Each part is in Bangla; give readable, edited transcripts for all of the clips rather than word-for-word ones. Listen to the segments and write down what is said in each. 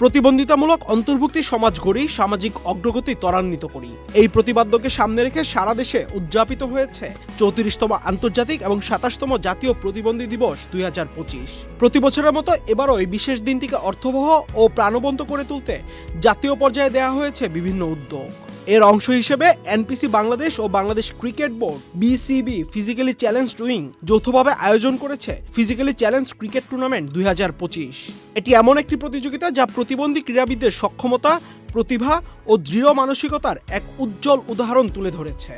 প্রতিবন্ধিতামূলক অন্তর্ভুক্তি সমাজ গড়ি, সামাজিক অগ্রগতি ত্বরান্বিত করি। এই প্রতিপাদ্যকে সামনে রেখে সারা দেশে উদযাপিত হয়েছে 34তম আন্তর্জাতিক এবং 27তম জাতীয় প্রতিবন্ধী দিবস 2025। প্রতি বছরের মতো এবারও এই বিশেষ দিনটিকে অর্থবহ ও প্রাণবন্ত করে তুলতে জাতীয় পর্যায়ে দেওয়া হয়েছে বিভিন্ন উদ্যোগ। এর অংশ হিসেবে এনপিসি বাংলাদেশ ও Bangladesh cricket board BCB physically challenge wing যৌথভাবে আয়োজন করেছে ফিজিক্যালি চ্যালেঞ্জ ক্রিকেট টুর্নামেন্ট 2025। এটি এমন একটি প্রতিযোগিতা যা প্রতিবন্ধী ক্রীড়াবিদদের সক্ষমতা, প্রতিভা ও দৃঢ় মানসিকতার এক উজ্জ্বল উদাহরণ তুলে ধরেছে।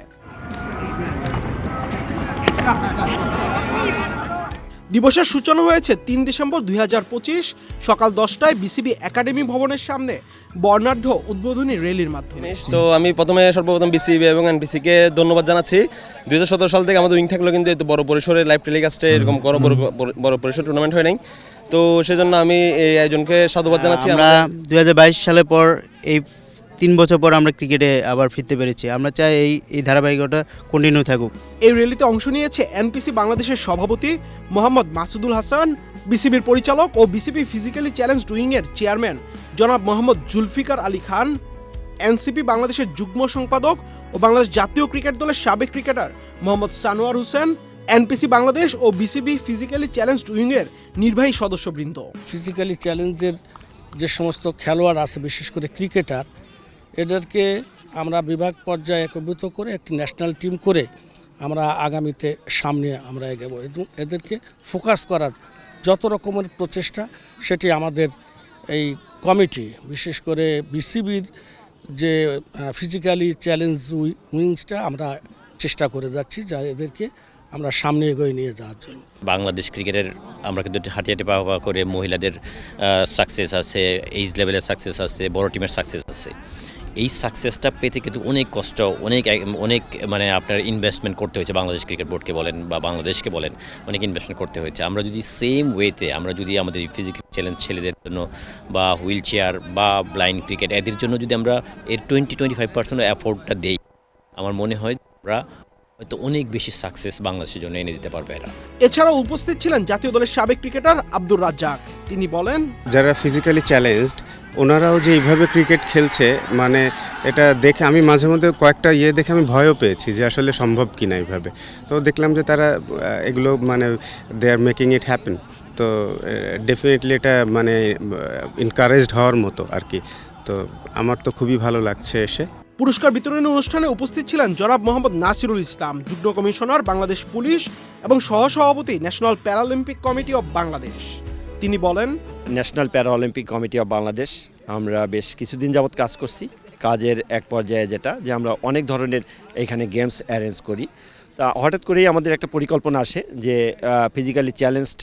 দিবসের সূচনা হয়েছে 3 ডিসেম্বর 2025 সকাল 10টায় বিসিবি একাডেমি ভবনের সামনে বর্ণাঢ্য উদ্বোধনী র্যালির মাধ্যমে। তো আমি সর্বপ্রথম বিসিবি এবং এনপিসিকে ধন্যবাদ জানাচ্ছি। 2017 সাল থেকে আমাদের উইং থাকলো, কিন্তু এত বড় পরিসরে লাইভ টেলিকাস্টে এরকম বড় পরিসর টুর্নামেন্ট হয় নাই। তো সেজন্য আমি এই আয়োজনকে সাধুবাদ জানাচ্ছি। আমরা 2022 সালের পর এই 3 বছর পর আমরা ক্রিকেটে আবার ফিরতে পেরেছি। আমরা চাই এই ধারাবাহিকতা কন্টিনিউ থাকুক। এই র্যালিতে অংশ নিয়েছে এনপিসি বাংলাদেশের সভাপতি মোহাম্মদ মাসুদুল হাসান, বিসিবির পরিচালক ও বিসিবি ফিজিক্যালি চ্যালেঞ্জ উইং এর চেয়ারম্যান জনাব মোহাম্মদ জুলফিকার আলী খান, এনসিপি বাংলাদেশের যুগ্ম সম্পাদক ও বাংলাদেশ জাতীয় ক্রিকেট দলের সাবেক ক্রিকেটার মোহাম্মদ সানোয়ার হোসেন, এনপিসি বাংলাদেশ ও বিসিবি ফিজিক্যালি চ্যালেঞ্জ উইং এর নির্বাহী সদস্যবৃন্দ। ফিজিক্যালি চ্যালেঞ্জের যে সমস্ত খেলোয়াড় আছে, বিশেষ করে ক্রিকেটার, এদেরকে আমরা বিভাগ পর্যায়ে একীভূত করে একটি ন্যাশনাল টিম করে আমরা আগামীতে সামনে আমরা এগোবো। এদেরকে ফোকাস করার যত রকমের প্রচেষ্টা, সেটি আমাদের এই কমিটি, বিশেষ করে বিসিবির যে ফিজিক্যালি চ্যালেঞ্জ উইংসটা আমরা চেষ্টা করে যাচ্ছি, যা এদেরকে আমরা সামনে এগিয়ে নিয়ে যাওয়ার জন্য। বাংলাদেশ ক্রিকেটের আমরা কিন্তু হাঁটি পাওয়া করে মহিলাদের সাকসেস আছে, এইজ লেভেলের সাকসেস আছে, বড় টিমের সাকসেস আছে। এই সাকসেসটা পেতে কিন্তু অনেক কষ্ট, অনেক মানে আপনার ইনভেস্টমেন্ট করতে হয়েছে। বাংলাদেশ ক্রিকেট বোর্ডকে বলেন বা বাংলাদেশকে বলেন, অনেক ইনভেস্টমেন্ট করতে হয়েছে। আমরা যদি সেম ওয়েতে আমরা যদি আমাদের ফিজিক্যাল চ্যালেঞ্জ ছেলেদের জন্য বা হুইল চেয়ার বা ব্লাইন্ড ক্রিকেট এদের জন্য যদি আমরা এর 20-25% এফোর্টটা দেই, আমার মনে হয় আমরা হয়তো অনেক বেশি সাকসেস বাংলাদেশের জন্য এনে দিতে পারবে এরা। এছাড়াও উপস্থিত ছিলেন জাতীয় দলের সাবেক ক্রিকেটার আব্দুর রাজ্জাক। তিনি বলেন, যারা ফিজিক্যালি চ্যালেঞ্জড ওনারাও যে এইভাবে ক্রিকেট খেলছে, মানে এটা দেখে আমি মাঝে মধ্যে কয়েকটা দেখে আমি ভয়ও পেয়েছি যে আসলে সম্ভব কিনা এইভাবে। তো দেখলাম যে তারা এগুলো মানে দে আর মেকিং ইট হ্যাপেন। তো ডেফিনেটলি এটা মানে এনকারেজড হওয়ার মতো আর কি। তো আমার তো খুবই ভালো লাগছে এসে। পুরস্কার বিতরণী অনুষ্ঠানে উপস্থিত ছিলেন জনাব মোহাম্মদ নাসিরুল ইসলাম, যুগ্ম কমিশনার বাংলাদেশ পুলিশ এবং সহসভাপতি national Paralympic committee of Bangladesh. তিনি বলেন, national Paralympic committee of Bangladesh আমরা বেশ কিছুদিন যাবৎ কাজ করছি। কাজের এক পর্যায়ে যেটা যে আমরা অনেক ধরনের এখানে গেমস অ্যারেঞ্জ করি। তা হঠাৎ করেই আমাদের একটা পরিকল্পনা আসে যে ফিজিক্যালি চ্যালেঞ্জড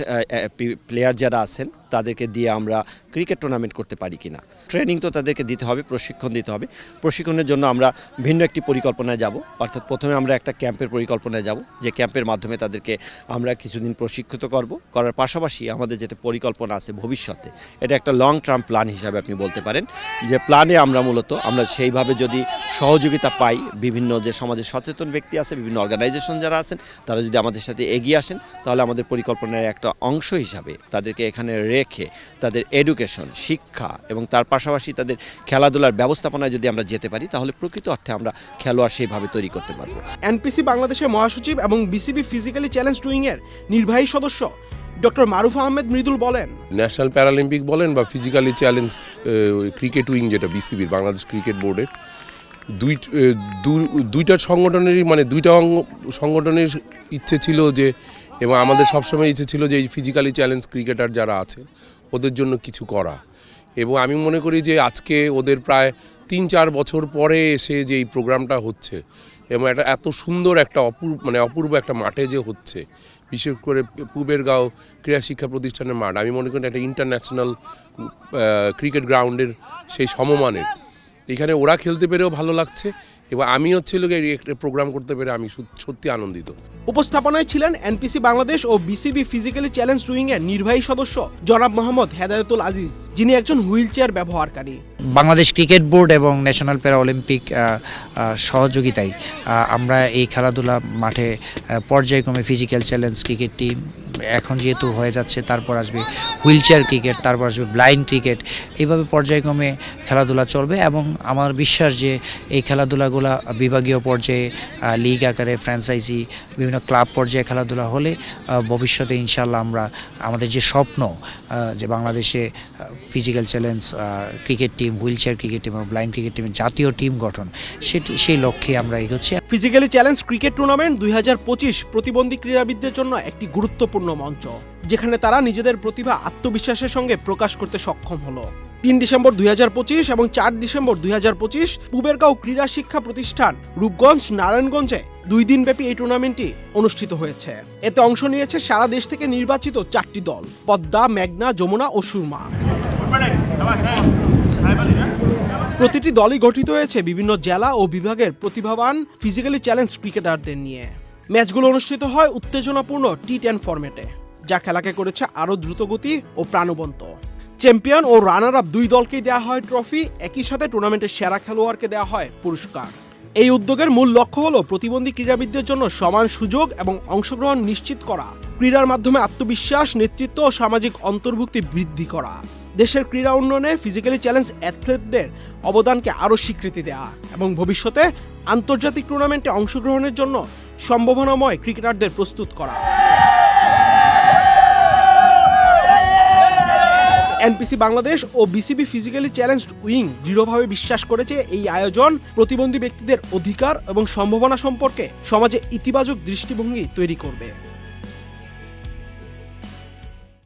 প্লেয়ার যারা আছেন তাদেরকে দিয়ে আমরা ক্রিকেট টুর্নামেন্ট করতে পারি কিনা। ট্রেনিং তো তাদেরকে দিতে হবে, প্রশিক্ষণ দিতে হবে। প্রশিক্ষণের জন্য আমরা ভিন্ন একটি পরিকল্পনায় যাব, অর্থাৎ প্রথমে আমরা একটা ক্যাম্পের পরিকল্পনায় যাব, যে ক্যাম্পের মাধ্যমে তাদেরকে আমরা কিছুদিন প্রশিক্ষিত করার পাশাপাশি আমাদের যেটা পরিকল্পনা আছে ভবিষ্যতে, এটা একটা লং টার্ম প্ল্যান হিসাবে আপনি বলতে পারেন, যে প্ল্যানে আমরা সেইভাবে যদি সহযোগিতা পাই, বিভিন্ন যে সমাজের সচেতন ব্যক্তি আছে, বিভিন্ন অর্গানাইজেশন যারা আছেন, তারা যদি আমাদের সাথে এগিয়ে আসেন, তাহলে আমাদের পরিকল্পনার একটা অংশ হিসাবে তাদেরকে এখানে রেখে তাদের এডুকেশন, শিক্ষা এবং তার পাশাপাশি তাদের খেলাধুলার ব্যবস্থাপনায় যদি আমরা যেতে পারি, তাহলে প্রকৃত অর্থে আমরা খেলোয়াড় সেইভাবে তৈরি করতে পারবো। এনপিসি বাংলাদেশের মহাসচিব এবং বিসিবি ফিজিক্যালি চ্যালেঞ্জ উইং এর নির্বাহী সদস্য ডক্টর মারুফ আহমেদ মৃদুল বলেন, ন্যাশনাল প্যারালিম্পিক বলেন বা ফিজিক্যালি চ্যালেঞ্জ ক্রিকেট উইং, যেটা বিসিবির বাংলাদেশ ক্রিকেট বোর্ডের, দুইটা সংগঠনেরই মানে দুইটা সংগঠনের ইচ্ছে ছিল যে, এবং আমাদের সবসময় ইচ্ছে ছিল যে এই ফিজিক্যালি চ্যালেঞ্জ ক্রিকেটার যারা আছে ওদের জন্য কিছু করা। এবং আমি মনে করি যে আজকে ওদের প্রায় 3-4 বছর পরে এসে যে এই প্রোগ্রামটা হচ্ছে, এবং এটা এত সুন্দর একটা অপূর্ব একটা মাঠে যে হচ্ছে, বিশেষ করে পুবেরগাঁও ক্রীড়া শিক্ষা প্রতিষ্ঠানের মাঠ, আমি মনে করি একটা ইন্টারন্যাশনাল ক্রিকেট গ্রাউন্ডের সেই সমমানের। এখানে ওরা খেলতে পেরেও ভালো লাগছে, এবং আমি একটা প্রোগ্রাম করতে পেরে আমি সত্যি আনন্দিত। উপস্থাপনায় ছিলেন এনপিসি বাংলাদেশ ও বিসিবি ফিজিক্যালি চ্যালেঞ্জ উইং এর নির্বাহী সদস্য জনাব মোহাম্মদ হেদায়েতুল আজিজ, যিনি একজন হুইল চেয়ার ব্যবহারকারী। বাংলাদেশ ক্রিকেট বোর্ড এবং ন্যাশনাল প্যারা অলিম্পিক সহযোগিতায় আমরা এই খেলাধুলা মাঠে পর্যায়ক্রমে ফিজিক্যাল চ্যালেঞ্জ ক্রিকেট টিম এখন যেহেতু হয়ে যাচ্ছে, তারপর আসবে হুইল চেয়ার ক্রিকেট, তারপর আসবে ব্লাইন্ড ক্রিকেট, এইভাবে পর্যায়ক্রমে খেলাধুলা চলবে এবং আমার বিশ্বাস যে এই খেলাধুলাগুলো বিভাগীয় পর্যায়ে লিগ আকারে ফ্র্যাঞ্চাইজি বিভিন্ন ক্লাব পর্যায়ে খেলাধুলা হলে ভবিষ্যতে ইনশাল্লাহ আমরা আমাদের যে স্বপ্ন যে বাংলাদেশে physical challenge cricket team, wheel chair cricket team এবং ব্লাইন্ড ক্রিকেট টিমের জাতীয় টিম গঠন, সেই লক্ষ্যে আমরা এগোচ্ছি। ফিজিক্যালি চ্যালেঞ্জ ক্রিকেট টুর্নামেন্ট 2025 প্রতিবন্ধী ক্রীড়াবিদদের জন্য একটি গুরুত্বপূর্ণ মঞ্চ, যেখানে তারা নিজেদের প্রতিভা আত্মবিশ্বাসের সঙ্গে প্রকাশ করতে সক্ষম হলো। 3 ডিসেম্বর 2025 এবং 4 ডিসেম্বর 2025 পুবেরগাঁও ক্রীড়া শিক্ষা প্রতিষ্ঠান রূপগঞ্জ নারায়ণগঞ্জে 2 দিনব্যাপী এই টুর্নামেন্টটি অনুষ্ঠিত হয়েছে। এতে অংশ নিয়েছে সারা দেশ থেকে নির্বাচিত 4টি দল: পদ্মা, মেঘনা, যমুনা ও সুরমা। প্রতিটি দলই গঠিত হয়েছে বিভিন্ন জেলা ও বিভাগের প্রতিভাবান ফিজিক্যালি চ্যালেঞ্জ ক্রিকেটারদের নিয়ে। ম্যাচগুলো অনুষ্ঠিত হয় উত্তেজনাপূর্ণ T10 ফরম্যাটে, যা খেলাকে করেছে আরও দ্রুতগতি ও প্রাণবন্ত। চ্যাম্পিয়ন ও রানার আপ 2 দলকেই দেওয়া হয় ট্রফি, একই সাথে টুর্নামেন্টের সেরা খেলোয়াড়কে দেওয়া হয় পুরস্কার। এই উদ্যোগের মূল লক্ষ্য হলো প্রতিবন্ধী ক্রীড়াবিদদের জন্য সমান সুযোগ এবং অংশগ্রহণ নিশ্চিত করা, ক্রীড়ার মাধ্যমে আত্মবিশ্বাস, নেতৃত্ব ও সামাজিক অন্তর্ভুক্তি বৃদ্ধি করা, দেশের ক্রীড়া উন্নয়নে ফিজিক্যালি চ্যালেঞ্জ অ্যাথলেটদের অবদানকে আরও স্বীকৃতি দেওয়া এবং ভবিষ্যতে আন্তর্জাতিক টুর্নামেন্টে অংশগ্রহণের জন্য সম্ভাবনাময় ক্রিকেটারদের প্রস্তুত করা। এনপিসি বাংলাদেশ ও বিসিবি ফিজিক্যালি চ্যালেঞ্জড উইং দৃঢ়ভাবে বিশ্বাস করেছে এই আয়োজন প্রতিবন্ধী ব্যক্তিদের অধিকার এবং সম্ভাবনা সম্পর্কে সমাজে ইতিবাচক দৃষ্টিভঙ্গি তৈরি করবে।